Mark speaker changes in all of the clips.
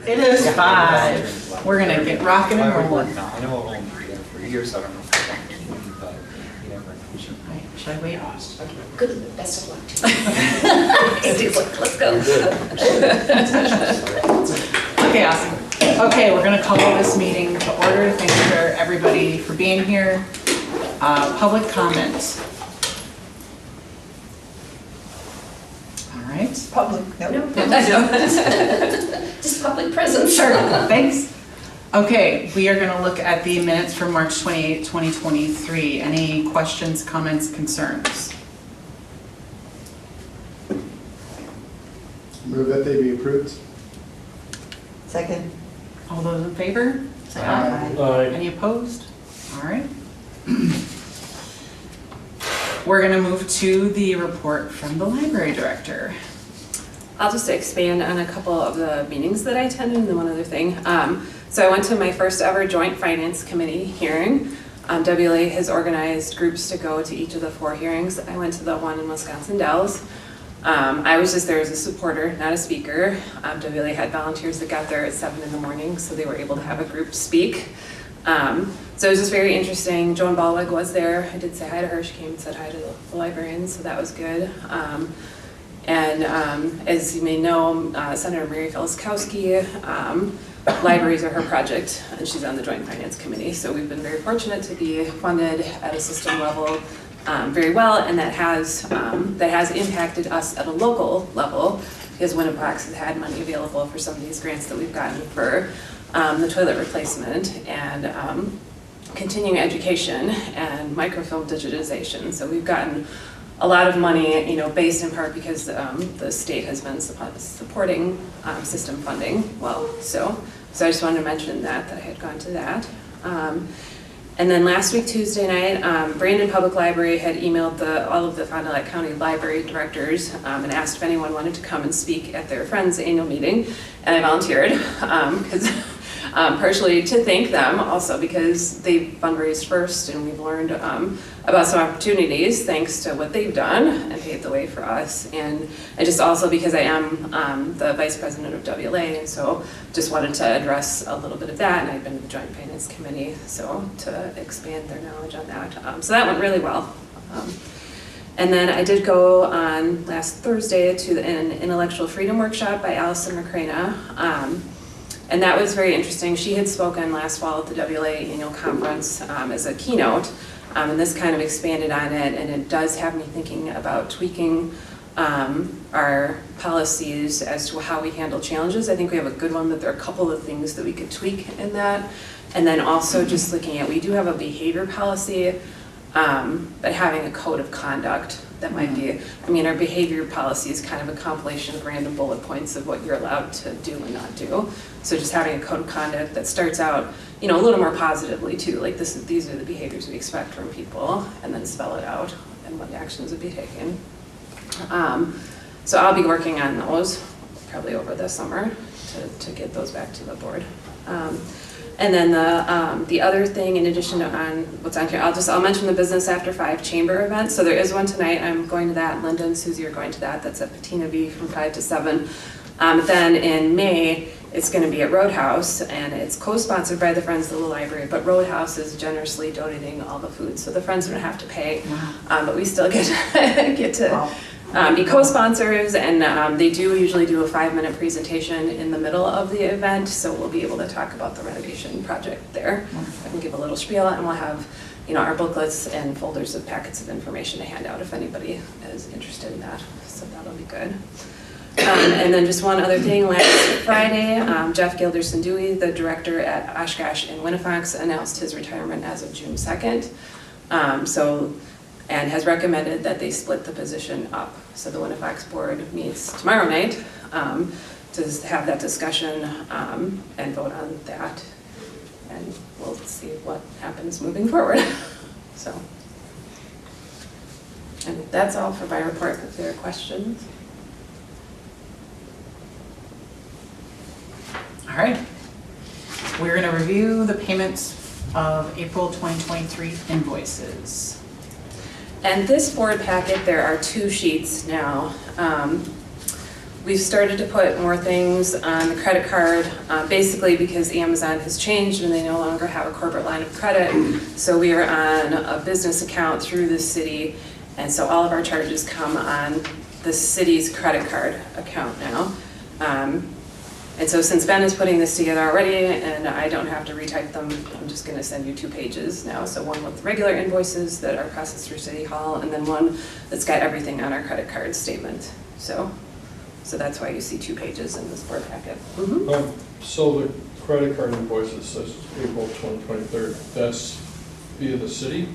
Speaker 1: It is 5. We're gonna get rocking and rolling.
Speaker 2: I know it won't be there for years, so I don't know if I'm but you never know.
Speaker 1: Should I wait?
Speaker 3: Okay, good, best of luck to you. Steve's like, let's go.
Speaker 1: Okay, awesome. Okay, we're gonna call this meeting to order. Thank you for everybody for being here. Public comment. All right.
Speaker 4: Public,
Speaker 3: No,
Speaker 4: no.
Speaker 3: just public presence.
Speaker 1: Sure, thanks. Okay, we are gonna look at the minutes from March 28, 2023. Any questions, comments, concerns?
Speaker 5: Move that they be approved.
Speaker 4: Second.
Speaker 1: All those in favor? Say aye.
Speaker 5: Aye.
Speaker 1: Any opposed? All right. We're gonna move to the report from the library director.
Speaker 6: I'll just expand on a couple of the meetings that I attended and then one other thing. So I went to my first ever joint finance committee hearing. WLA has organized groups to go to each of the 4 hearings. I went to the one in Wisconsin Dells. I was just there as a supporter, not a speaker. WLA had volunteers that got there at 7 in the morning, so they were able to have a group speak. So it was just very interesting. Joan Balweg was there. I did say hi to her. She came and said hi to the librarians, so that was good. As you may know, Senator Mary Filskowski, libraries are her project, and she's on the Joint Finance Committee. So we've been very fortunate to be funded at a system level very well, and that has impacted us at a local level, because Winnipox has had money available for some of these grants that we've gotten for the toilet replacement and continuing education and microfilm digitization. So we've gotten a lot of money, you know, based in part because the state has been supporting system funding well. So I just wanted to mention that I had gone to that. And then last week, Tuesday night, Brandon Public Library had emailed all of the Fond du Lac County library directors and asked if anyone wanted to come and speak at their friend's annual meeting. And I volunteered because partially to thank them, also because they fundraised first and we've learned about some opportunities thanks to what they've done and paved the way for us. And just also because I am the vice president of WLA, and so just wanted to address a little bit of that, and I've been to the Joint Finance Committee, so to expand their knowledge on that. So that went really well. And then I did go on last Thursday to an intellectual freedom workshop by Allison Macrina. And that was very interesting. She had spoken last fall at the WLA annual conference as a keynote, and this kind of expanded on it, and it does have me thinking about tweaking our policies as to how we handle challenges. I think we have a good one, but there are a couple of things that we could tweak in that. And then also just looking at, we do have a behavior policy, but having a code of conduct that might be, I mean, our behavior policy is kind of a compilation of random bullet points of what you're allowed to do and not do. So just having a code of conduct that starts out, you know, a little more positively too, like these are the behaviors we expect from people, and then spell it out and what actions would be taken. So I'll be working on those probably over the summer to get those back to the board. And then the other thing, in addition to on what's on here, I'll mention the Business After 5 chamber event. So there is one tonight. I'm going to that. Linda and Susie are going to that. That's at Patina V from 5 to 7. Then in May, it's going to be at Roadhouse, and it's co-sponsored by the Friends of the Library, but Roadhouse is generously donating all the food, so the Friends don't have to pay, but we still get to be co-sponsors, and they do usually do a 5-minute presentation in the middle of the event, so we'll be able to talk about the renovation project there. I can give a little spiel, and we'll have, you know, our booklets and folders of packets of information to hand out if anybody is interested in that, so that'll be good. And then just one other thing, last Friday, Jeff Gilderson-Dewey, the director at Oshkosh and Winnifox, announced his retirement as of June 2nd. And has recommended that they split the position up. So the Winnifox board meets tomorrow night to have that discussion and vote on that. And we'll see what happens moving forward. So, and that's all for my report. If there are questions.
Speaker 1: All right. We're going to review the payments of April 2023 invoices.
Speaker 6: And this board packet, there are 2 sheets now. we've started to put more things on the credit card, basically because Amazon has changed and they no longer have a corporate line of credit. So we are on a business account through the city, and so all of our charges come on the city's credit card account now. And so since Ben is putting this together already and I don't have to retype them, I'm just gonna send you 2 pages now. So one with regular invoices that are processed through City Hall, and then one that's got everything on our credit card statement. So that's why you see 2 pages in this board packet.
Speaker 5: So the credit card invoices says April 2023, that's via the city?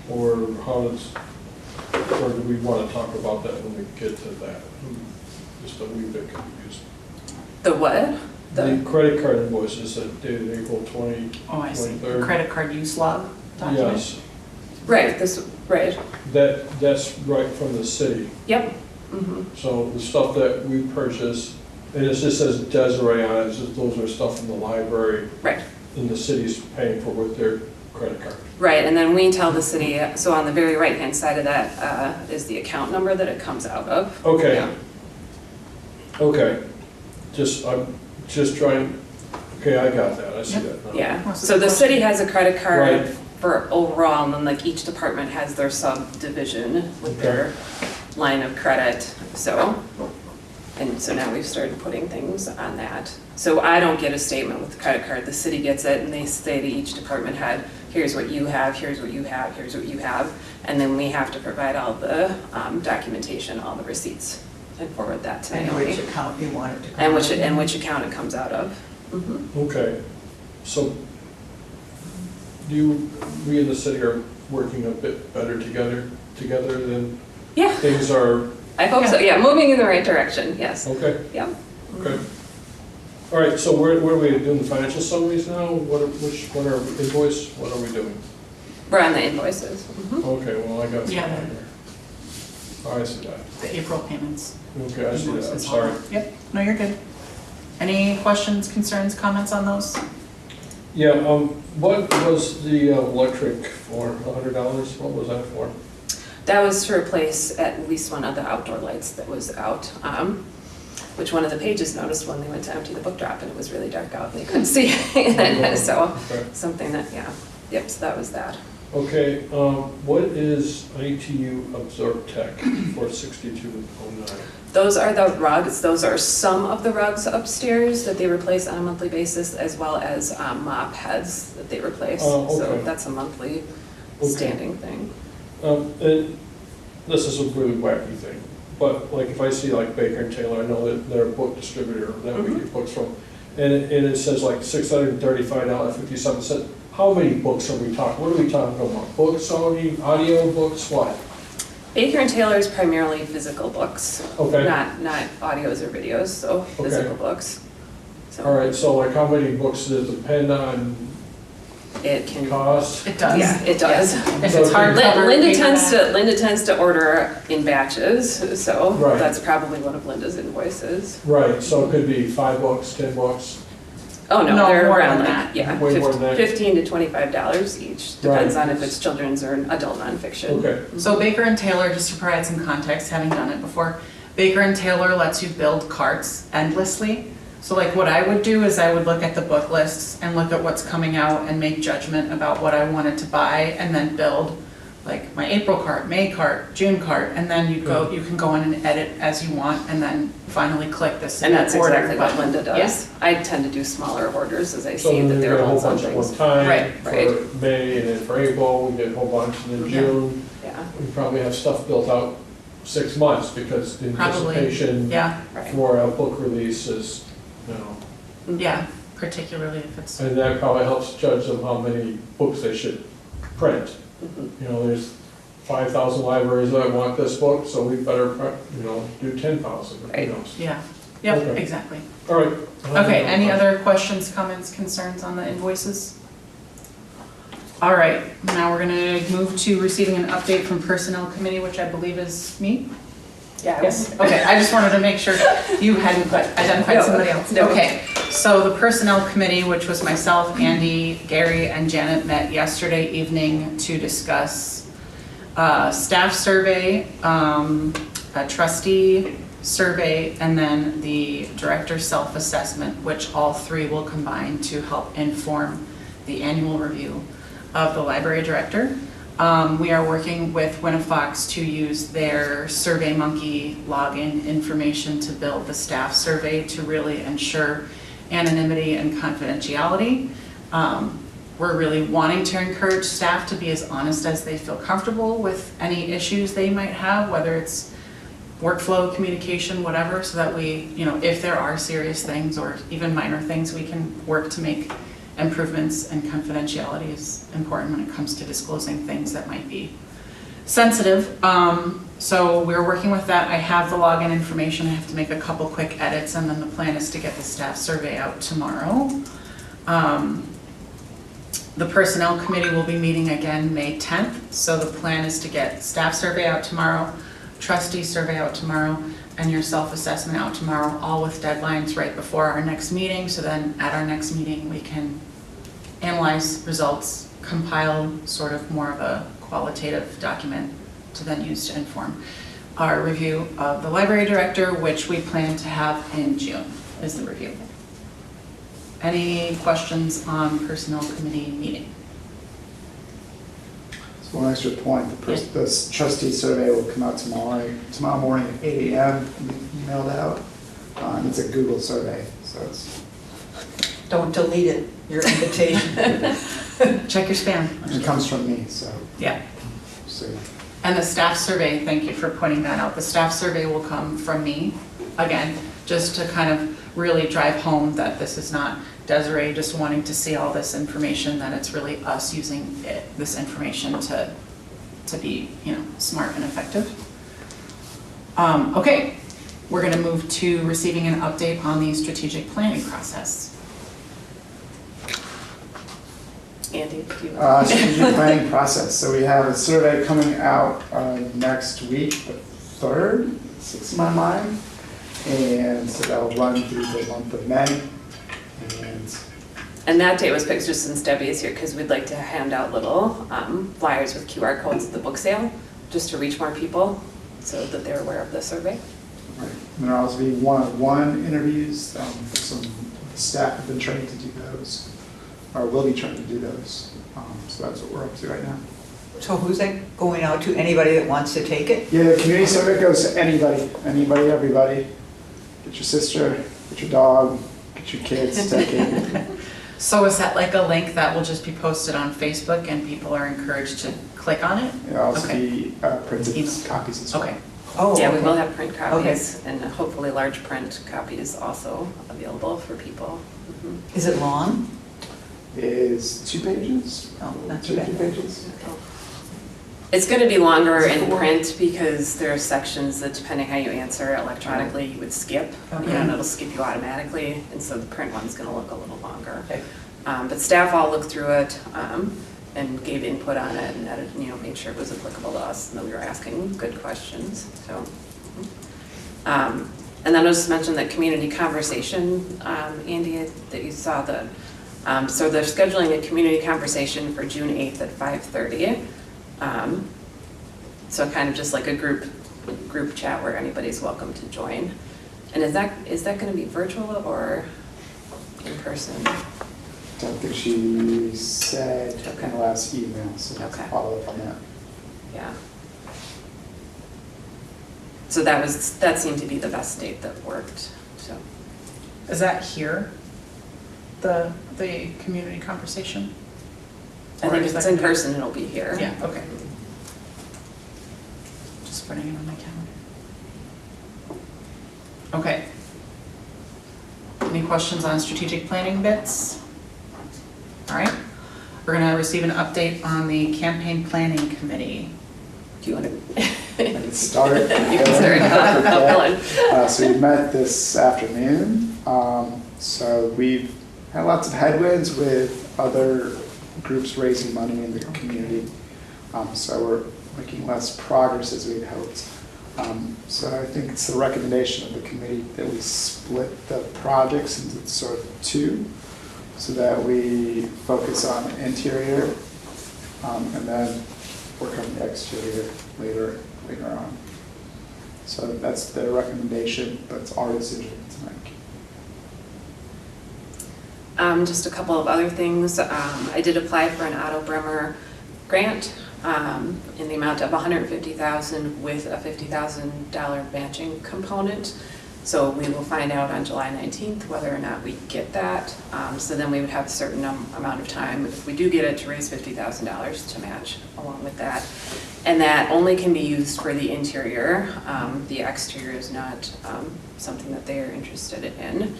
Speaker 5: Or or do we want to talk about that when we get to that? Just a wee bit confused.
Speaker 6: The what?
Speaker 5: The credit card invoices that dated April 2023.
Speaker 1: Oh, I see. The credit card use log document?
Speaker 5: Yes,
Speaker 6: Right, right.
Speaker 5: that's right from the city.
Speaker 6: Yep.
Speaker 5: So the stuff that we purchase, and it just says Desiree on it, it's just those are stuff from the library.
Speaker 6: Right.
Speaker 5: And the city's paying for with their credit card.
Speaker 6: Right, and then we tell the city, so on the very right-hand side of that is the account number that it comes out of.
Speaker 5: Okay.
Speaker 6: Yeah.
Speaker 5: Okay. I'm just trying, okay, I got that, I see that now.
Speaker 6: Yeah, so the city has a credit card
Speaker 5: Right.
Speaker 6: for overall, and then like each department has their subdivision with their line of credit, and so now we've started putting things on that. So I don't get a statement with the credit card, the city gets it, and they say to each department head, here's what you have, here's what you have, here's what you have, and then we have to provide all the documentation, all the receipts, and forward that to
Speaker 4: And
Speaker 6: Naomi.
Speaker 4: which account you want it to come
Speaker 6: And
Speaker 4: out.
Speaker 6: which account it comes out of.
Speaker 5: Okay, so we in the city are working a bit better together than
Speaker 6: Yeah,
Speaker 5: things are,
Speaker 6: I hope so, yeah, moving in the right direction, yes.
Speaker 5: okay,
Speaker 6: Yep.
Speaker 5: okay. All right, so where are we doing the financial summaries now? What are invoice, what are we doing?
Speaker 6: We're on the invoices.
Speaker 5: Okay, well, I got.
Speaker 1: Yeah.
Speaker 5: Oh, I see that.
Speaker 1: The April payments.
Speaker 5: Okay, I see that, I'm
Speaker 1: Invoices, all
Speaker 5: sorry.
Speaker 1: that. Yep, no, you're good. Any questions, concerns, comments on those?
Speaker 5: Yeah, what was the electric for, $100? What was that for?
Speaker 6: That was to replace at least one of the outdoor lights that was out, which one of the pages noticed when they went to empty the book drop and it was really dark out and they couldn't see. So
Speaker 5: Okay.
Speaker 6: something that, yeah, yep, so that was that.
Speaker 5: Okay, what is ITU Absorb Tech for 6209?
Speaker 6: Those are the rugs, those are some of the rugs upstairs that they replace on a monthly basis, as well as mop heads that they replace.
Speaker 5: Oh,
Speaker 6: So
Speaker 5: okay.
Speaker 6: that's a monthly
Speaker 5: Okay.
Speaker 6: standing thing.
Speaker 5: And this is a really wacky thing, but like if I see like Baker and Taylor, I know that they're a book distributor that we get books from, and it says like $635.57. How many books are we talking? What are we talking about? Books only, audio books, what?
Speaker 6: Baker and Taylor is primarily physical books.
Speaker 5: Okay.
Speaker 6: Not audios or videos, so physical books. So
Speaker 5: All right, so like how many books does it depend on
Speaker 6: it can.
Speaker 5: cost?
Speaker 1: It does.
Speaker 6: Yeah, it does.
Speaker 1: If it's hardcover.
Speaker 6: Linda
Speaker 1: paperback.
Speaker 6: tends to order in batches, so
Speaker 5: Right.
Speaker 6: that's probably one of Linda's invoices.
Speaker 5: Right, so it could be 5 books, 10 books.
Speaker 6: Oh, no,
Speaker 1: No,
Speaker 6: they're
Speaker 1: more
Speaker 6: around
Speaker 1: than
Speaker 6: that, yeah.
Speaker 5: Way more than that.
Speaker 6: $15 to $25 each, depends
Speaker 5: Right.
Speaker 6: on if it's children's or adult nonfiction.
Speaker 5: Okay,
Speaker 1: So Baker and Taylor, just to provide some context, having done it before, Baker and Taylor lets you build carts endlessly. So like what I would do is I would look at the book lists and look at what's coming out and make judgment about what I wanted to buy and then build like my April cart, May cart, June cart, and then you can go in and edit as you want and then finally click this
Speaker 6: And that's
Speaker 1: order
Speaker 6: exactly what
Speaker 1: button.
Speaker 6: Linda does. I tend to do smaller orders as I
Speaker 5: so
Speaker 6: see
Speaker 5: then
Speaker 6: that
Speaker 5: we
Speaker 6: there
Speaker 5: get
Speaker 6: are
Speaker 5: a whole
Speaker 6: lots of
Speaker 5: bunch at one
Speaker 6: things.
Speaker 5: time.
Speaker 1: Right,
Speaker 6: right.
Speaker 5: For May, and then for April, we get a whole bunch, and then
Speaker 1: Yeah.
Speaker 5: June,
Speaker 6: Yeah,
Speaker 5: we probably have stuff built out 6 months, because the
Speaker 1: Probably.
Speaker 5: anticipation
Speaker 1: Yeah,
Speaker 6: right.
Speaker 5: for a book release is,
Speaker 1: yeah, particularly if it's,
Speaker 5: and that probably helps judge them how many books they should print. There's 5,000 libraries that want this book, so we better, do 10,000,
Speaker 6: Right.
Speaker 1: yeah, yep,
Speaker 5: Okay.
Speaker 1: exactly.
Speaker 5: All right.
Speaker 1: Okay, any other questions, comments, concerns on the invoices? All right, now we're gonna move to receiving an update from Personnel Committee, which I believe is me?
Speaker 6: Yeah.
Speaker 1: Yes, okay, I just wanted to make sure you hadn't identified
Speaker 6: No,
Speaker 1: somebody else.
Speaker 6: no.
Speaker 1: Okay, so the Personnel Committee, which was myself, Andy, Gary, and Janet, met yesterday evening to discuss staff survey, a trustee survey, and then the director self-assessment, which all three will combine to help inform the annual review of the library director. We are working with Winnifox to use their SurveyMonkey login information to build the staff survey to really ensure anonymity and confidentiality. We're really wanting to encourage staff to be as honest as they feel comfortable with any issues they might have, whether it's workflow, communication, whatever, so that we, if there are serious things or even minor things, we can work to make improvements, and confidentiality is important when it comes to disclosing things that might be sensitive. So we're working with that. I have the login information. I have to make a couple quick edits, and then the plan is to get the staff survey out tomorrow. The personnel committee will be meeting again May 10th. So the plan is to get staff survey out tomorrow, trustee survey out tomorrow, and your self-assessment out tomorrow, all with deadlines right before our next meeting. So then at our next meeting, we can analyze results, compile sort of more of a qualitative document to then use to inform our review of the library director, which we plan to have in June, is the review. Any questions on personnel committee meeting?
Speaker 2: So one extra point, the trustee survey will come out tomorrow morning at 8 a.m. and be emailed out. It's a Google survey, so it's.
Speaker 4: Don't delete it, your invitation.
Speaker 1: Check your spam.
Speaker 2: It comes from me, so.
Speaker 1: Yeah.
Speaker 2: So.
Speaker 1: And the staff survey, thank you for pointing that out. The staff survey will come from me, again, just to kind of really drive home that this is not Desiree just wanting to see all this information, that it's really us using this information to be, smart and effective. Okay, we're gonna move to receiving an update on the strategic planning process.
Speaker 6: Andy, do you want
Speaker 2: Strategic planning process. So we have a survey coming out next week, the 3rd, 6th in my mind. And so that'll run through the month of May.
Speaker 6: And that date was picked just since Debbie is here, because we'd like to hand out little flyers with QR codes at the book sale, just to reach more people so that they're aware of the survey.
Speaker 2: Right. And there'll also be one-on-one interviews. Some staff have been trained to do those, or will be trained to do those. So that's what we're up to right now.
Speaker 4: So who's that going out to? Anybody that wants to take it?
Speaker 2: Yeah, the community survey goes to anybody, everybody. Get your sister, get your dog, get your kids, take it.
Speaker 1: So is that like a link that will just be posted on Facebook and people are encouraged to click on it?
Speaker 2: It'll also
Speaker 1: Okay.
Speaker 2: be printed copies as well.
Speaker 1: Okay,
Speaker 4: Oh,
Speaker 6: Yeah, we
Speaker 4: okay.
Speaker 6: will have print copies and hopefully large print copies also available for people. Mhm.
Speaker 4: Is it long?
Speaker 2: Is 2 pages?
Speaker 4: Oh, not
Speaker 2: Two
Speaker 4: too bad.
Speaker 2: pages?
Speaker 6: It's going to be longer
Speaker 4: It's
Speaker 6: in
Speaker 4: four.
Speaker 6: print because there are sections that depending how you answer electronically, you would skip.
Speaker 4: Okay.
Speaker 6: And it'll skip you automatically, and so the print one's going to look a little longer.
Speaker 4: Okay.
Speaker 6: But staff all looked through it and gave input on it and added, made sure it was applicable to us and that we were asking good questions. So, and then I'll just mention that community conversation, Andy, that you saw the. So they're scheduling a community conversation for June 8th at 5:30. So kind of just like a group chat where anybody's welcome to join. And is that going to be virtual or in person?
Speaker 2: Don't think she said in the last email, so let's
Speaker 6: Okay.
Speaker 2: follow up on that.
Speaker 6: Yeah. So that seemed to be the best date that worked. So
Speaker 1: is that here, the community conversation?
Speaker 6: I
Speaker 1: Or
Speaker 6: think
Speaker 1: is
Speaker 6: if it's
Speaker 1: that
Speaker 6: in
Speaker 1: gonna be-
Speaker 6: person, it'll be here.
Speaker 1: Yeah, okay. Just putting it on my calendar. Okay. Any questions on strategic planning bits? All right, we're gonna receive an update on the campaign planning committee.
Speaker 6: Do you want to?
Speaker 2: I can start.
Speaker 6: You can start.
Speaker 2: So we met this afternoon. So we've had lots of headwinds with other groups raising money in the community. So we're making less progress as we'd hoped. So I think it's the recommendation of the committee that we split the projects into sort of 2, so that we focus on interior and then work on the exterior later on. So that's their recommendation, but it's our decision to make.
Speaker 6: Just a couple of other things. I did apply for an Otto Bremer grant in the amount of $150,000 with a $50,000 matching component. So we will find out on July 19th whether or not we get that. So then we would have a certain amount of time, if we do get it, to raise $50,000 to match along with that. And that only can be used for the interior. The exterior is not something that they are interested in.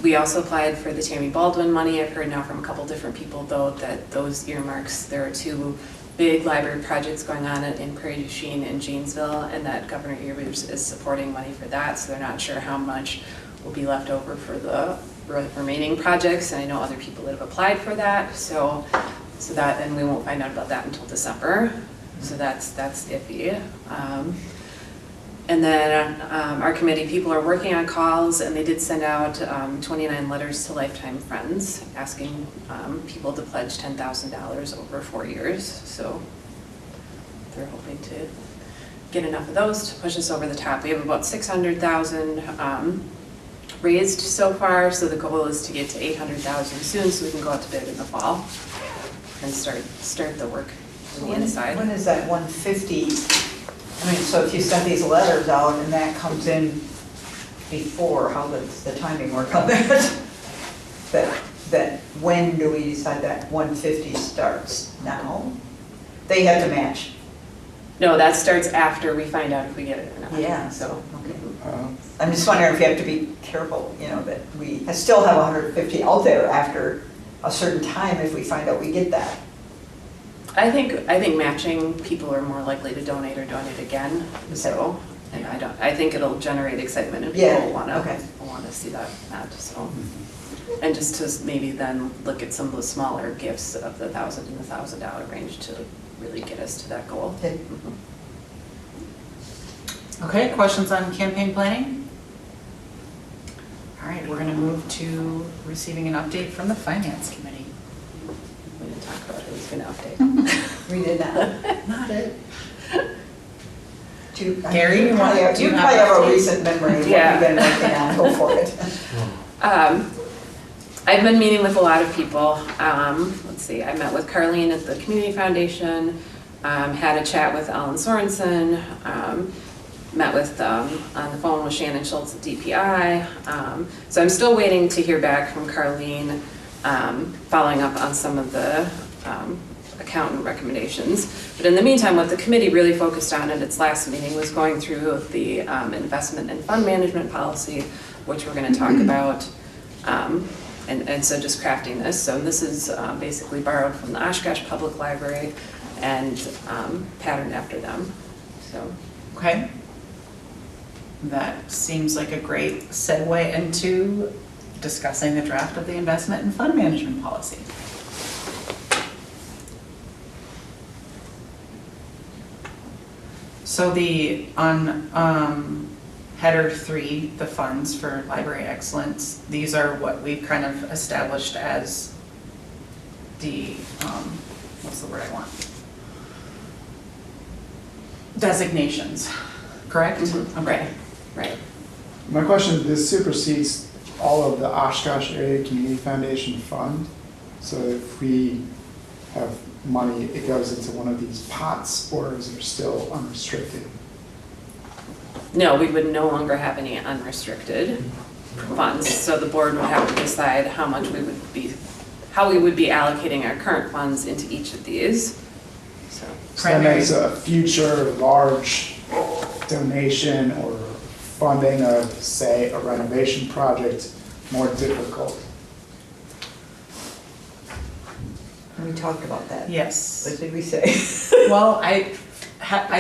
Speaker 6: We also applied for the Tammy Baldwin money. I've heard now from a couple different people though that those earmarks, there are 2 big library projects going on in Prairie du Chien and Janesville, and that Governor Evers is supporting money for that, so they're not sure how much will be left over for the remaining projects, and I know other people that have applied for that, so that, and we won't find out about that until December, so that's iffy. And then our committee people are working on calls, and they did send out 29 letters to lifetime friends asking people to pledge $10,000 over 4 years. So they're hoping to get enough of those to push us over the top. We have about 600,000 raised so far, so the goal is to get to 800,000 soon, so we can go out to bid in the fall and start the work on the inside.
Speaker 4: When is that 150? I mean, so if you send these letters out and that comes in before, how does the timing work on that? That when do we decide that 150 starts? Now? They have to match.
Speaker 6: No, that starts after we find out if we get it or not.
Speaker 4: Yeah.
Speaker 6: So.
Speaker 4: Okay. I'm just wondering if you have to be careful, you know, that we still have 150 out there after a certain time if we find out we get that.
Speaker 6: I think matching people are more likely to donate or donate again. So, and I think it'll generate excitement and people want to see that. So, and just to maybe then look at some of the smaller gifts of the $1,000 and the $1,000 range to really get us to that goal.
Speaker 4: Okay.
Speaker 1: Okay, questions on campaign planning? All right, we're going to move to receiving an update from the Finance Committee.
Speaker 6: We didn't talk about who's going to update.
Speaker 4: We did not. Not it.
Speaker 1: Gary,
Speaker 4: you probably have a recent memory of what
Speaker 6: Yeah.
Speaker 4: you've been working on. Go for it.
Speaker 6: I've been meeting with a lot of people. Let's see, I met with Carlene at the Community Foundation, had a chat with Ellen Sorensen, met with, on the phone with Shannon Schultz at DPI. So I'm still waiting to hear back from Carlene, following up on some of the accountant recommendations. But in the meantime, what the committee really focused on at its last meeting was going through the investment and fund management policy, which we're going to talk about. And so just crafting this. So this is basically borrowed from the Oshkosh Public Library and patterned after them. So.
Speaker 1: Okay. That seems like a great segue into discussing the draft of the investment and fund management policy. So on header 3, the funds for library excellence, these are what we've kind of established as the, what's the word I want? Designations, correct?
Speaker 6: Mm-hmm.
Speaker 1: Okay.
Speaker 6: Right.
Speaker 2: My question, this supersedes all of the Oshkosh Area Community Foundation fund. So if we have money, it goes into one of these pots, or is it still unrestricted?
Speaker 6: No, we would no longer have any unrestricted funds. So the board would have to decide how much we would be, how we would be allocating our current funds into each of these. So
Speaker 2: that makes a future large donation or funding of, say, a renovation project more difficult.
Speaker 4: We talked about that.
Speaker 1: Yes.
Speaker 4: What did we say?
Speaker 1: Well, I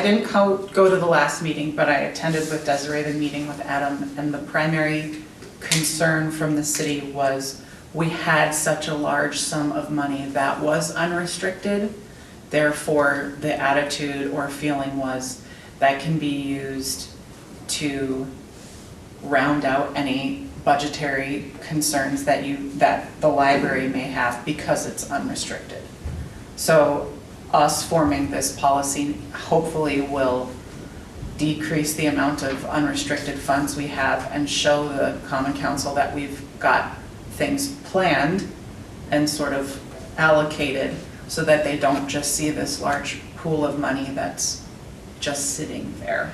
Speaker 1: didn't go to the last meeting, but I attended with Desiree the meeting with Adam, and the primary concern from the city was we had such a large sum of money that was unrestricted. Therefore, the attitude or feeling was that can be used to round out any budgetary concerns that the library may have because it's unrestricted. So us forming this policy hopefully will decrease the amount of unrestricted funds we have and show the common council that we've got things planned and sort of allocated so that they don't just see this large pool of money that's just sitting there.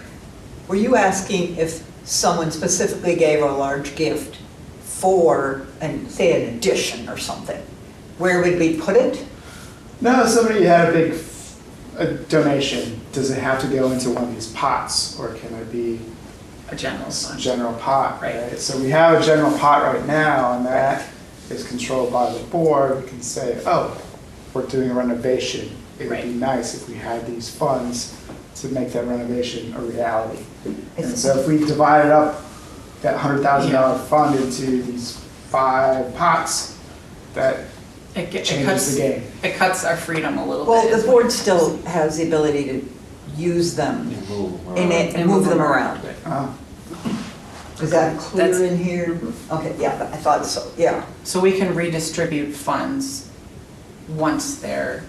Speaker 4: Were you asking if someone specifically gave a large gift for, say, an addition or something? Where would we put it?
Speaker 2: No, somebody had a big donation. Does it have to go into one of these pots, or can it be
Speaker 1: A general
Speaker 2: a
Speaker 1: fund.
Speaker 2: general pot?
Speaker 1: Right.
Speaker 2: So we have a general pot right now, and that is controlled by the board. We can say, oh, we're doing a renovation. It would be
Speaker 1: Right.
Speaker 2: nice if we had these funds to make that renovation a reality. And so if we divided up that $100,000 fund into these 5 pots, that
Speaker 1: It
Speaker 2: changes
Speaker 1: cuts,
Speaker 2: the game.
Speaker 1: it cuts our freedom a little
Speaker 4: Well,
Speaker 1: bit.
Speaker 4: the board still has the ability to use them in it and move them around. Is that clear
Speaker 6: That's-
Speaker 4: in here? Okay, yeah, I thought so, yeah.
Speaker 1: So we can redistribute funds once they're,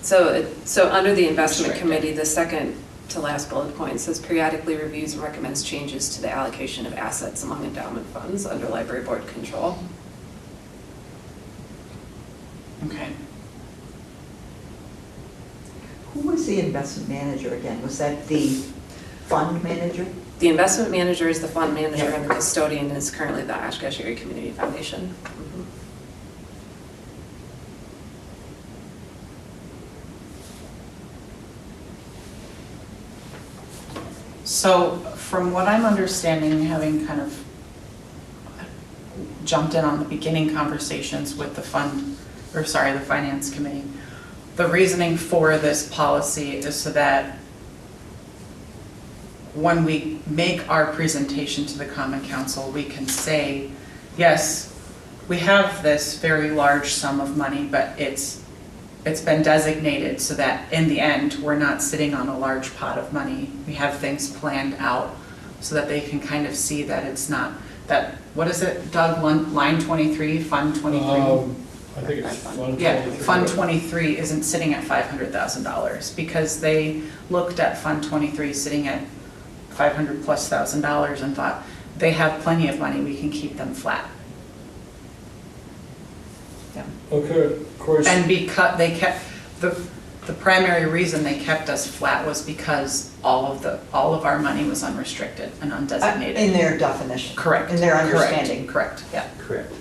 Speaker 6: So under the investment
Speaker 1: Restricted.
Speaker 6: committee, the second to last bullet point says periodically reviews and recommends changes to the allocation of assets among endowment funds under library board control.
Speaker 1: okay.
Speaker 4: Who was the investment manager again? Was that the fund manager?
Speaker 6: The investment manager is the fund manager and the custodian is currently the Oshkosh Area Community Foundation. Mhm.
Speaker 1: So from what I'm understanding, having kind of jumped in on the beginning conversations with the the finance committee, the reasoning for this policy is so that when we make our presentation to the common council, we can say, yes, we have this very large sum of money, but it's been designated so that in the end, we're not sitting on a large pot of money. We have things planned out so that they can kind of see that it's not, that, what is it, Doug, line 23, Fund 23?
Speaker 5: I think it's Fund
Speaker 1: Yeah,
Speaker 5: 23.
Speaker 1: Fund 23 isn't sitting at $500,000 because they looked at Fund 23 sitting at $500,000+ and thought, they have plenty of money, we can keep them flat. Yeah.
Speaker 5: Okay, of course.
Speaker 1: And because they kept, the primary reason they kept us flat was because all of our money was unrestricted and undesignated.
Speaker 4: In their definition.
Speaker 1: Correct.
Speaker 4: In their
Speaker 1: Correct,
Speaker 4: understanding.
Speaker 1: Correct, yeah.
Speaker 2: Correct.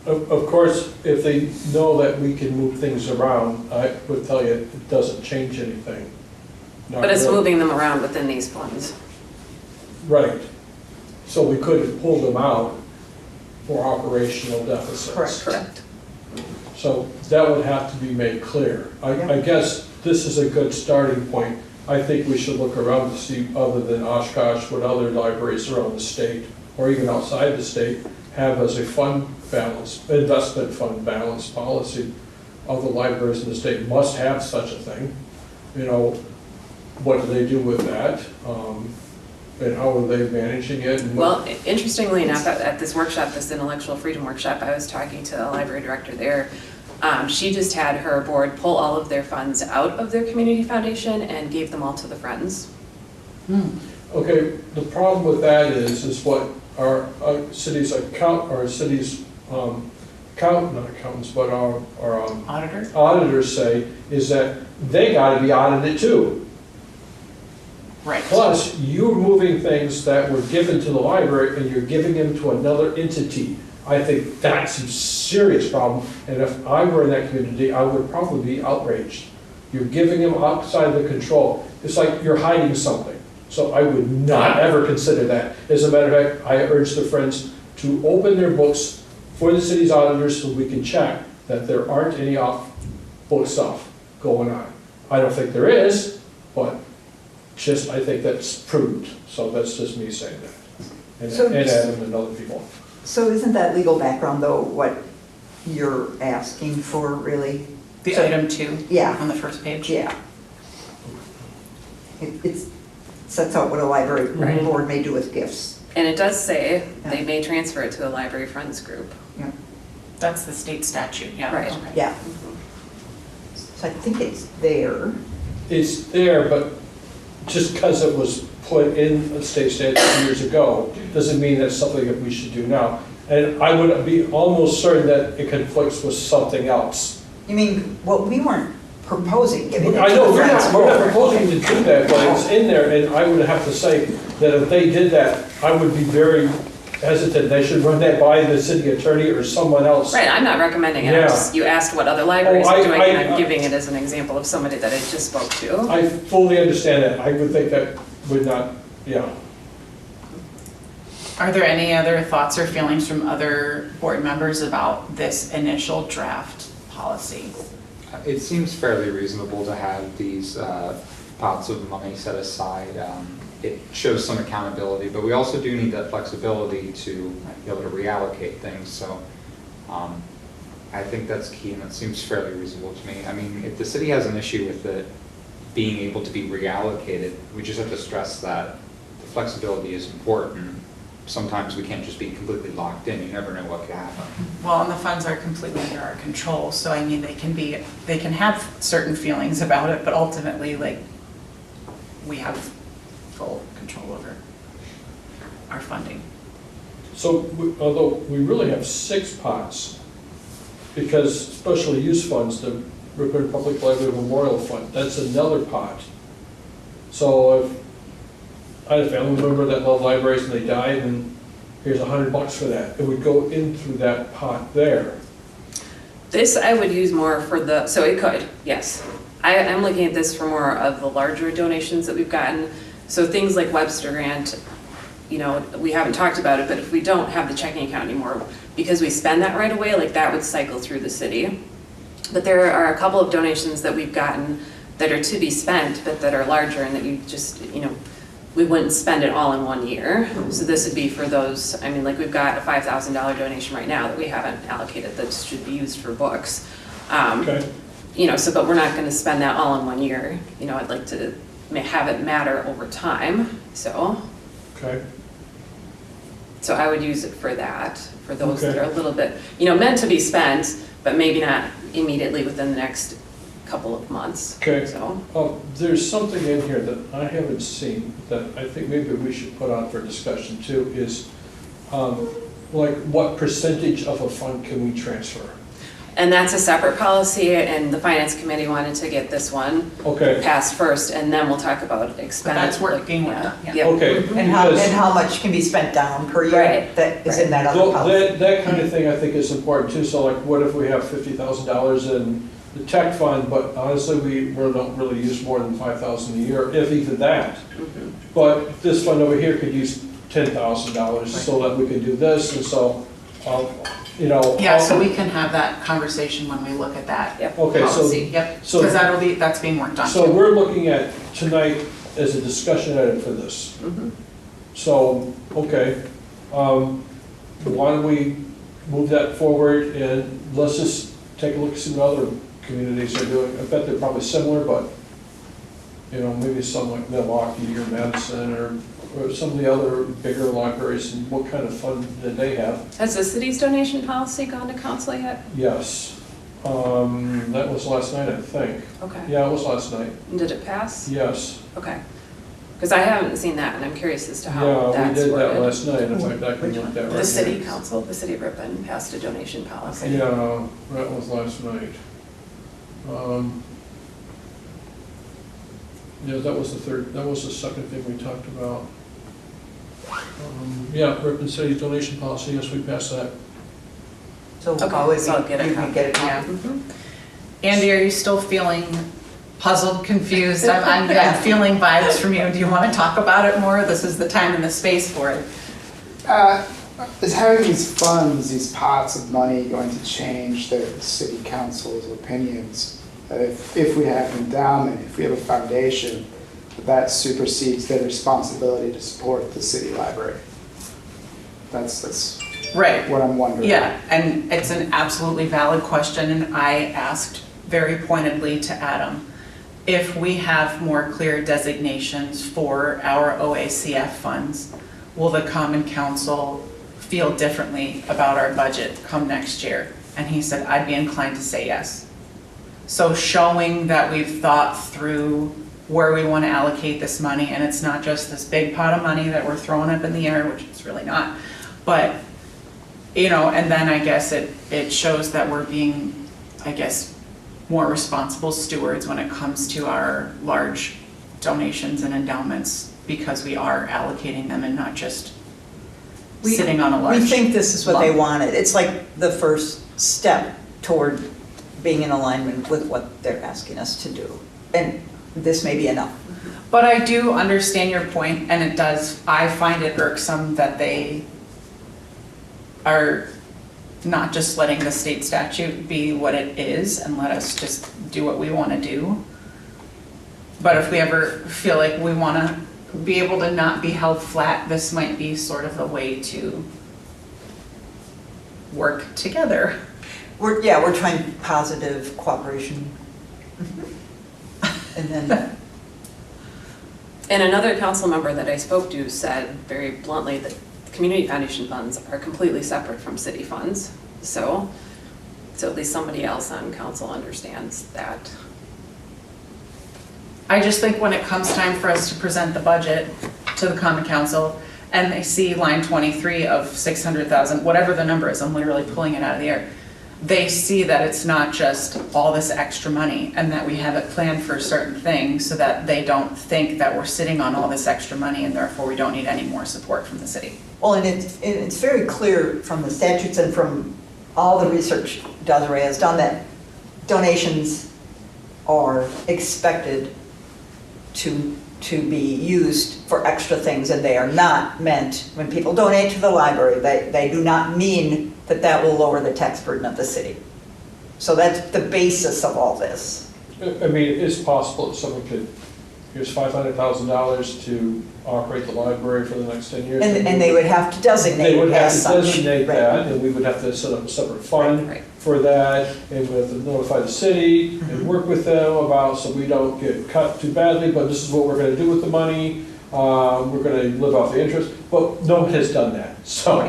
Speaker 5: Of course, if they know that we can move things around, I would tell you it doesn't change anything. Not
Speaker 6: But it's
Speaker 5: really.
Speaker 6: moving them around within these funds.
Speaker 5: Right. So we could pull them out for operational deficits.
Speaker 6: Correct.
Speaker 5: So that would have to be made clear. I guess this is a good starting point. I think we should look around to see, other than Oshkosh, what other libraries around the state, or even outside the state, have as a fund balance, investment fund balance policy. Other libraries in the state must have such a thing. You know, what do they do with that? And how are they managing it? And what-
Speaker 6: Well, interestingly enough, at this workshop, this intellectual freedom workshop, I was talking to a library director there. She just had her board pull all of their funds out of their community foundation and gave them all to the Friends.
Speaker 5: Okay, the problem with that is what our city's not accountants, but our
Speaker 1: Auditor?
Speaker 5: auditors say, is that they gotta be audited too.
Speaker 1: Right.
Speaker 5: Plus, you're moving things that were given to the library and you're giving them to another entity. I think that's a serious problem, and if I were in that community, I would probably be outraged. You're giving them outside of the control. It's like you're hiding something. So I would not ever consider that. As a matter of fact, I urge the Friends to open their books for the city's auditors so we can check that there aren't any off-book stuff going on. I don't think there is, but I think that's prudent. So that's just me saying that.
Speaker 4: So-
Speaker 5: And Adam and other people.
Speaker 4: So isn't that legal background, though, what you're asking for, really?
Speaker 1: The
Speaker 4: So-
Speaker 1: item 2
Speaker 4: Yeah.
Speaker 1: on the first page?
Speaker 4: Yeah. It sets out what a library
Speaker 6: Right.
Speaker 4: board may do with gifts.
Speaker 6: And it does say they
Speaker 4: Yeah.
Speaker 6: may transfer it to a library Friends group.
Speaker 4: Yeah.
Speaker 1: That's the state statute, yeah.
Speaker 6: Right.
Speaker 1: Okay.
Speaker 4: Yeah. So I think it's there.
Speaker 5: It's there, but just because it was put in a state statute years ago, doesn't mean that's something that we should do now. And I would be almost certain that it conflicts with something else.
Speaker 4: You mean, well, we weren't proposing giving it to
Speaker 5: I know,
Speaker 4: the
Speaker 5: we're
Speaker 4: Friends
Speaker 5: not
Speaker 4: Board.
Speaker 5: proposing to do that, but it's in there, and I would have to say that if they did that, I would be very hesitant. They should run that by the city attorney or someone else.
Speaker 6: Right, I'm not recommending it,
Speaker 5: Yeah.
Speaker 6: you asked what other libraries
Speaker 5: Oh,
Speaker 6: are doing, and
Speaker 5: I-
Speaker 6: I'm giving it as an example of somebody that I just spoke to.
Speaker 5: I fully understand that. I would think that would not, yeah.
Speaker 1: Are there any other thoughts or feelings from other board members about this initial draft policy?
Speaker 7: It seems fairly reasonable to have these pots of money set aside. It shows some accountability, but we also do need that flexibility to be able to reallocate things. So I think that's key, and that seems fairly reasonable to me. I mean, if the city has an issue with it being able to be reallocated, we just have to stress that the flexibility is important. Sometimes we can't just be completely locked in. You never know what could happen.
Speaker 1: Well, and the funds are completely under our control, so I mean, they can have certain feelings about it, but ultimately, like, we have full control over our funding.
Speaker 5: So, although we really have 6 pots, because special use funds, the Ripon Public Library Memorial Fund, that's another pot. So if I had a family member that loved libraries and they died, and here's $100 for that, it would go in through that pot there.
Speaker 6: This I would use more for the, so it could, yes. I'm looking at this for more of the larger donations that we've gotten. So things like Webster Grant, you know, we haven't talked about it, but if we don't have the checking account anymore, because we spend that right away, like that would cycle through the city. But there are a couple of donations that we've gotten that are to be spent, but that are larger and that you just, you know, we wouldn't spend it all in one year. So this would be for those, I mean, like we've got a $5,000 donation right now that we haven't allocated that should be used for books.
Speaker 5: Okay.
Speaker 6: You know, so, but we're not gonna spend that all in one year. You know, I'd like to have it matter over time, so.
Speaker 5: Okay.
Speaker 6: So I would use it for that, for those that
Speaker 5: Okay.
Speaker 6: are a little bit, you know, meant to be spent, but maybe not immediately within the next couple of months.
Speaker 5: Okay.
Speaker 6: So,
Speaker 5: There's something in here that I haven't seen that I think maybe we should put on for discussion too, is like what percentage of a fund can we transfer?
Speaker 6: and that's a separate policy, and the finance committee wanted to get this one
Speaker 5: Okay,
Speaker 6: passed first, and then we'll talk about expenditure.
Speaker 1: That's being worked on, yeah.
Speaker 6: Yep.
Speaker 5: okay.
Speaker 4: And how much can be spent down per year?
Speaker 6: Right.
Speaker 4: That is in that other
Speaker 5: Well,
Speaker 4: policy.
Speaker 5: that kind of thing I think is important too. So like, what if we have $50,000 in the tech fund, but honestly, we don't really use more than $5,000 a year, if even that.
Speaker 6: Mhm.
Speaker 5: But this fund over here could use $10,000 so that we could do this, and so, you know.
Speaker 1: Yeah, so we can have that conversation when we look at that
Speaker 6: Yep.
Speaker 5: Okay, so,
Speaker 1: policy, yep,
Speaker 5: so-
Speaker 1: because that's being worked on
Speaker 5: so
Speaker 1: too.
Speaker 5: we're looking at tonight as a discussion item for this.
Speaker 6: Mhm.
Speaker 5: So, okay, why don't we move that forward, and let's just take a look and see what other communities are doing. I bet they're probably similar, but, you know, maybe some like Milwaukee or Madison or some of the other bigger libraries, and what kind of fund did they have?
Speaker 6: Has the city's donation policy gone to council yet?
Speaker 5: Yes, that was last night, I think.
Speaker 6: Okay.
Speaker 5: Yeah, it was last night,
Speaker 6: And did it pass?
Speaker 5: yes.
Speaker 6: Okay. Because I haven't seen that, and I'm curious as to how
Speaker 5: Yeah, we
Speaker 6: that's
Speaker 5: did that
Speaker 6: worded.
Speaker 5: last night, in fact, I can look that right now.
Speaker 1: The city
Speaker 6: Council, the city of Ripon passed a donation policy.
Speaker 5: Yeah, that was last night. Yeah, that was the second thing we talked about. Yeah, Ripon City's donation policy, yes, we passed that.
Speaker 4: So
Speaker 6: Okay,
Speaker 4: how would
Speaker 6: so I'll get it.
Speaker 4: you can get it
Speaker 1: Yeah.
Speaker 4: now?
Speaker 6: Mhm.
Speaker 1: Andy, are you still feeling puzzled, confused? I'm feeling vibes from you. Do you want to talk about it more? This is the time and the space for it.
Speaker 2: Is having these funds, these pots of money, going to change the city council's opinions? That if we have an endowment, if we have a foundation, that supersedes their responsibility to support the city library? That's
Speaker 1: Right.
Speaker 2: what I'm wondering.
Speaker 1: Yeah, and it's an absolutely valid question, and I asked very pointedly to Adam, if we have more clear designations for our OACF funds, will the Common Council feel differently about our budget come next year? And he said, I'd be inclined to say yes. So showing that we've thought through where we want to allocate this money, and it's not just this big pot of money that we're throwing up in the air, which it's really not, but, you know, and then I guess it shows that we're being, I guess, more responsible stewards when it comes to our large donations and endowments, because we are allocating them and not just sitting on a large.
Speaker 4: We think this is what they
Speaker 1: lump.
Speaker 4: wanted. It's like the first step toward being in alignment with what they're asking us to do. And this may be enough.
Speaker 1: But I do understand your point, and it does, I find it irksome that they are not just letting the state statute be what it is and let us just do what we want to do. But if we ever feel like we want to be able to not be held flat, this might be sort of a way to work together.
Speaker 4: We're trying positive cooperation. And then,
Speaker 6: And another council member that I spoke to said very bluntly that community foundation funds are completely separate from city funds. So at least somebody else on council understands that.
Speaker 1: I just think when it comes time for us to present the budget to the common council and they see line 23 of 600,000, whatever the number is, I'm literally pulling it out of the air. They see that it's not just all this extra money and that we have it planned for certain things so that they don't think that we're sitting on all this extra money and therefore we don't need any more support from the city.
Speaker 4: well, and it's very clear from the statutes and from all the research Desiree has done that donations are expected to be used for extra things, and they are not meant, when people donate to the library, they do not mean that will lower the tax burden of the city. So that's the basis of all this.
Speaker 5: I mean, it's possible that someone could, here's $500,000 to operate the library for the next 10 years.
Speaker 4: And they would have to designate
Speaker 5: They would have
Speaker 4: as
Speaker 5: to
Speaker 4: such.
Speaker 5: designate
Speaker 4: Right.
Speaker 5: that, and we would have to set up a separate fund
Speaker 6: Right.
Speaker 5: for that, and we have to notify the city
Speaker 4: Mm-hmm.
Speaker 5: and work with them about, so we don't get cut too badly, but this is what we're gonna do with the money. We're gonna live off the interest, but no one has done that. So,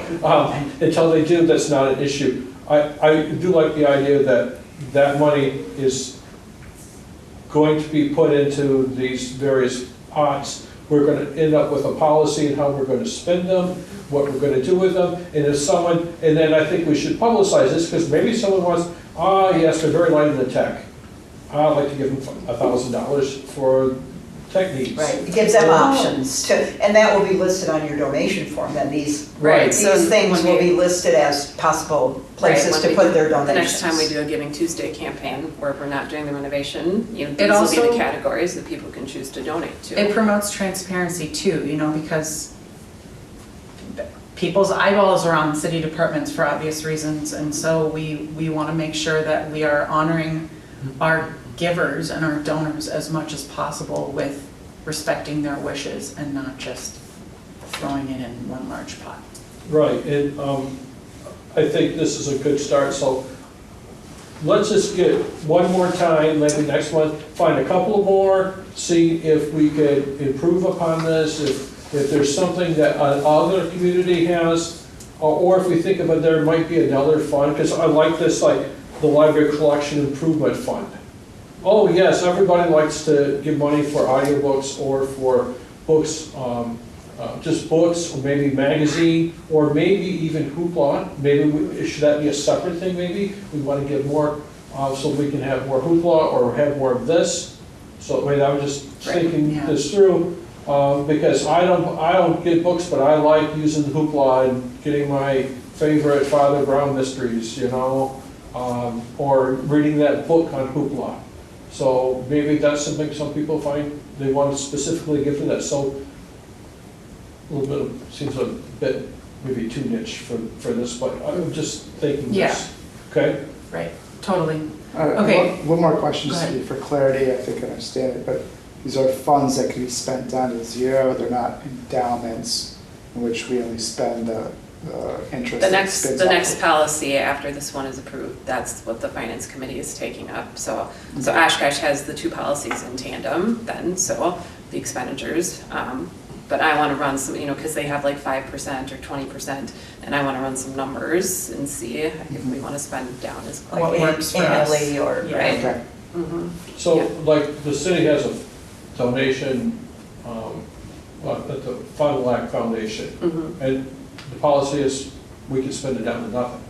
Speaker 5: until they do, that's not an issue. I do like the idea that that money is going to be put into these various pots. We're going to end up with a policy and how we're going to spend them, what we're going to do with them, and if someone, and then I think we should publicize this, because maybe someone wants, yes, they're very light in the tech. I'd like to give them $1,000 for tech needs.
Speaker 4: Right, it gives them options to, and that will be listed on your donation form, then these
Speaker 6: So
Speaker 4: things
Speaker 6: when
Speaker 4: will
Speaker 6: we-
Speaker 4: be listed as possible places
Speaker 6: Right,
Speaker 4: to
Speaker 6: when we
Speaker 4: put
Speaker 6: do-
Speaker 4: their donations.
Speaker 6: The next time we do a Giving Tuesday campaign, where we're not doing the renovation, these will be
Speaker 1: also-
Speaker 6: the categories that people can choose to donate to.
Speaker 1: It promotes transparency too, you know, because people's eyeballs are on city departments for obvious reasons, and so we want to make sure that we are honoring our givers and our donors as much as possible with respecting their wishes and not just throwing it in one large pot.
Speaker 5: Right, and I think this is a good start, so let's just get one more time, maybe next month, find a couple more, see if we could improve upon this, if there's something that another community has, or if we think about there might be another fund, because I like this, like the Library Collection Improvement Fund. Oh yes, everybody likes to give money for audiobooks or for books, just books, or maybe magazine, or maybe even hoopla. Maybe should that be a separate thing? Maybe we want to give more, so we can have more hoopla or have more of this. So I mean, I'm just thinking
Speaker 1: yeah.
Speaker 5: this through, because I don't get books, but I like using hoopla and getting my favorite Father Brown mysteries, you know, or reading that book on hoopla. So maybe that's something some people find they want to specifically give to that. So a little bit, seems a bit maybe too niche for this, but I'm just thinking this. Okay?
Speaker 1: Right, totally.
Speaker 2: Okay. One more question,
Speaker 1: Go
Speaker 2: just
Speaker 1: ahead.
Speaker 2: for clarity, I think I understand it, but these are funds that can be spent down to zero, they're not endowments in which we only spend the interest.
Speaker 6: The
Speaker 2: that
Speaker 6: next,
Speaker 2: spins
Speaker 6: the
Speaker 2: off
Speaker 6: next
Speaker 2: of-
Speaker 6: policy after this one is approved, that's what the finance committee is taking up. So Oshkosh has the two policies in tandem then, so the expenditures. But I want to run some, because they have like 5% or 20%, and I want to run some numbers and see if we want to spend down as
Speaker 1: What works for us.
Speaker 4: Annually or.
Speaker 1: Yeah.
Speaker 6: Right.
Speaker 2: Okay,
Speaker 6: Mhm.
Speaker 5: So
Speaker 6: Yeah.
Speaker 5: like the city has a donation at the Fond du Lac Foundation. And the policy is we can spend it down to nothing.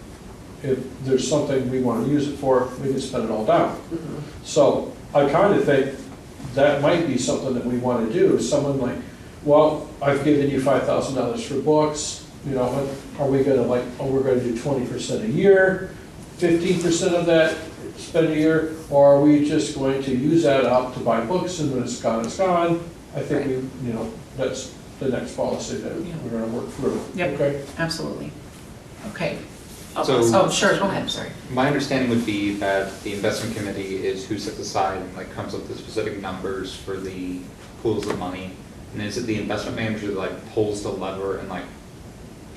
Speaker 5: If there's something we want to use it for, we can spend it all down. So I kind of think that might be something that we want to do. Someone like, well, I've given you $5,000 for books, you know, are we going to like, oh, we're going to do 20% a year, 15% of that spend a year, or are we just going to use that up to buy books and when it's gone, it's gone? I think we, you know, that's the next policy that we're going to work through.
Speaker 1: Yep.
Speaker 5: Okay?
Speaker 1: Absolutely. Okay.
Speaker 7: So-
Speaker 1: Oh, sure, go ahead, sorry.
Speaker 7: My understanding would be that the investment committee is who sets aside and like comes up with specific numbers for the pools of money. And is it the investment manager that like pulls the lever and like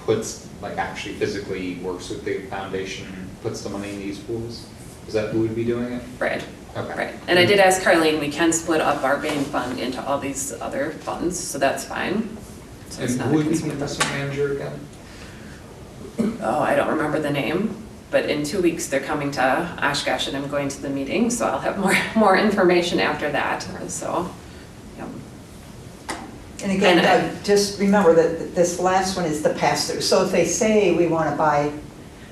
Speaker 7: puts, like actually physically works with the foundation and puts the money in these pools? Is that who would be doing it?
Speaker 6: Right.
Speaker 7: Okay.
Speaker 6: Right, and I did ask Carlene, we can split up our main fund into all these other funds, so that's fine. So it's
Speaker 7: And
Speaker 6: not a
Speaker 7: who would be the
Speaker 6: concern.
Speaker 7: investment manager again?
Speaker 6: Oh, I don't remember the name, but in 2 weeks, they're coming to Oshkosh and I'm going to the meeting, so I'll have more information after that, so, yeah.
Speaker 4: And again,
Speaker 6: And
Speaker 4: just remember that this last one is the pass-through. So if they say we want to buy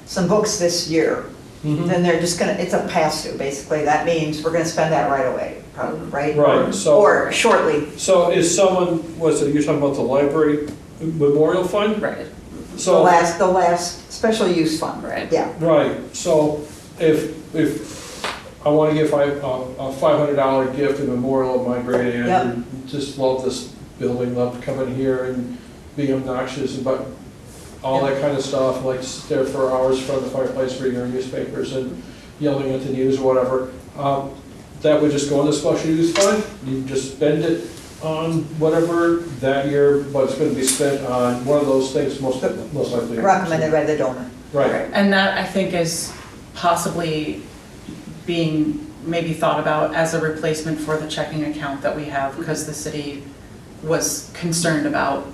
Speaker 4: some books this year, then they're just gonna, it's a pass-through, basically. That means we're gonna spend that right away, probably, right?
Speaker 5: Right, so.
Speaker 4: Or shortly.
Speaker 5: So is someone, you're talking about the library memorial fund?
Speaker 6: Right,
Speaker 4: The
Speaker 5: So,
Speaker 4: last special use fund.
Speaker 6: Right.
Speaker 4: Yeah.
Speaker 5: right, so if I want to give a $500 gift in memorial of my great aunt,
Speaker 4: Yep.
Speaker 5: who just loved this building, loved coming here and being obnoxious, but all that kind of stuff, like sit there for hours in front of the fireplace reading our newspapers and yelling at the news or whatever, that would just go in the special use fund? You just spend it on whatever that year, but it's going to be spent on one of those things most likely.
Speaker 4: Recommended by the donor.
Speaker 5: Right.
Speaker 1: And that, I think, is possibly being maybe thought about as a replacement for the checking account that we have, because the city was concerned about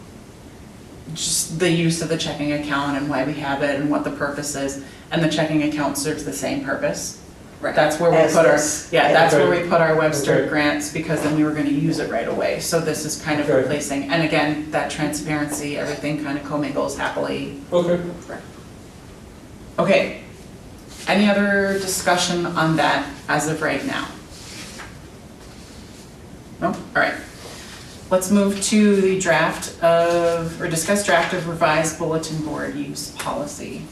Speaker 1: just the use of the checking account and why we have it and what the purpose is, and the checking account serves the same purpose.
Speaker 6: right.
Speaker 1: That's where we
Speaker 4: As
Speaker 1: put our,
Speaker 4: this.
Speaker 1: yeah, that's where
Speaker 5: Okay.
Speaker 1: we put our Webster
Speaker 5: Okay.
Speaker 1: grants, because then we were gonna use it right away. So this is kind of
Speaker 5: Okay.
Speaker 1: replacing, and again, that transparency, everything kind of commingles happily.
Speaker 5: Okay.
Speaker 1: Okay, any other discussion on that as of right now? No, all right. Let's move to the draft of, or discuss draft of revised bulletin board use policy.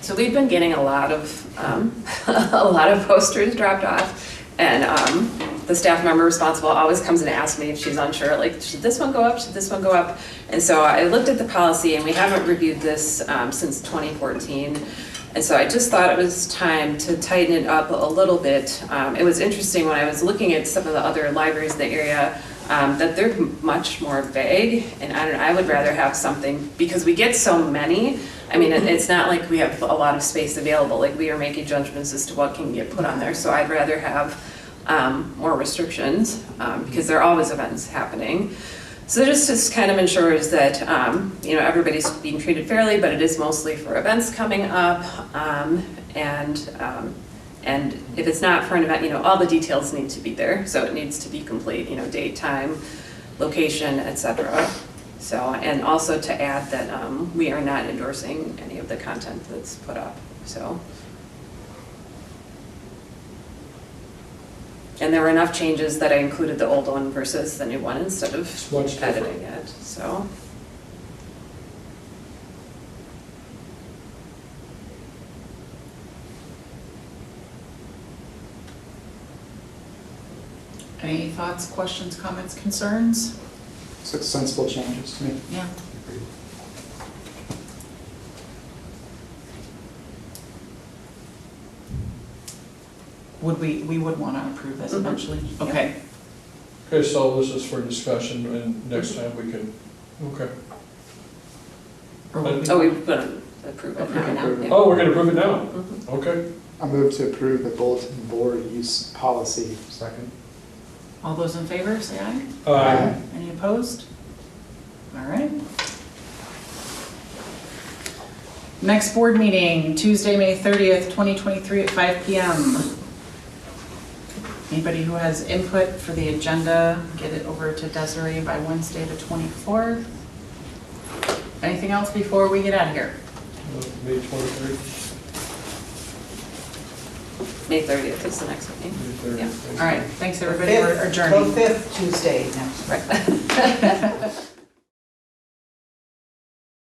Speaker 6: So we've been getting a lot of, a lot of posters dropped off, and the staff member responsible always comes and asks me if she's unsure, like, should this one go up, should this one go up? And so I looked at the policy, and we haven't reviewed this since 2014, and so I just thought it was time to tighten it up a little bit. It was interesting when I was looking at some of the other libraries in the area, that they're much more vague, and I would rather have something, because we get so many. I mean, it's not like we have a lot of space available, like we are making judgments as to what can get put on there, so I'd rather have more restrictions, because there are always events happening. So this just kind of ensures that, you know, everybody's being treated fairly, but it is mostly for events coming up, and if it's not for an event, you know, all the details need to be there, so it needs to be complete, you know, date, time, location, etc. So, and also to add that we are not endorsing any of the content that's put up, so. And there were enough changes that I included the old one versus the new one instead of
Speaker 5: It's much different.
Speaker 6: editing it, so.
Speaker 1: Any thoughts, questions, comments, concerns?
Speaker 2: So it's sensible changes to me.
Speaker 1: Yeah. We would want to approve this
Speaker 6: Mhm.
Speaker 1: eventually? Okay.
Speaker 5: Okay, so this is for discussion, and next time we can, okay.
Speaker 1: Or would we-
Speaker 6: Oh, we're gonna approve it
Speaker 1: Approve it
Speaker 6: now,
Speaker 1: now.
Speaker 6: yeah.
Speaker 5: Oh, we're gonna prove it now?
Speaker 6: Mhm.
Speaker 5: Okay.
Speaker 2: I move to approve the bulletin board use policy.
Speaker 7: Second.
Speaker 1: All those in favor, say aye.
Speaker 5: Aye.
Speaker 1: Any opposed? All right. Next board meeting, Tuesday, May 30th, 2023 at 5 PM. Anybody who has input for the agenda, get it over to Desiree by Wednesday the 24th. Anything else before we get out of here?
Speaker 5: May 23rd.
Speaker 6: May 30th is the next meeting.
Speaker 5: May 30th.
Speaker 6: Yeah.
Speaker 5: Thank
Speaker 1: All
Speaker 5: you.
Speaker 1: right, thanks everybody, we're
Speaker 4: The
Speaker 1: adjourning.
Speaker 4: fifth Tuesday next.
Speaker 6: Right.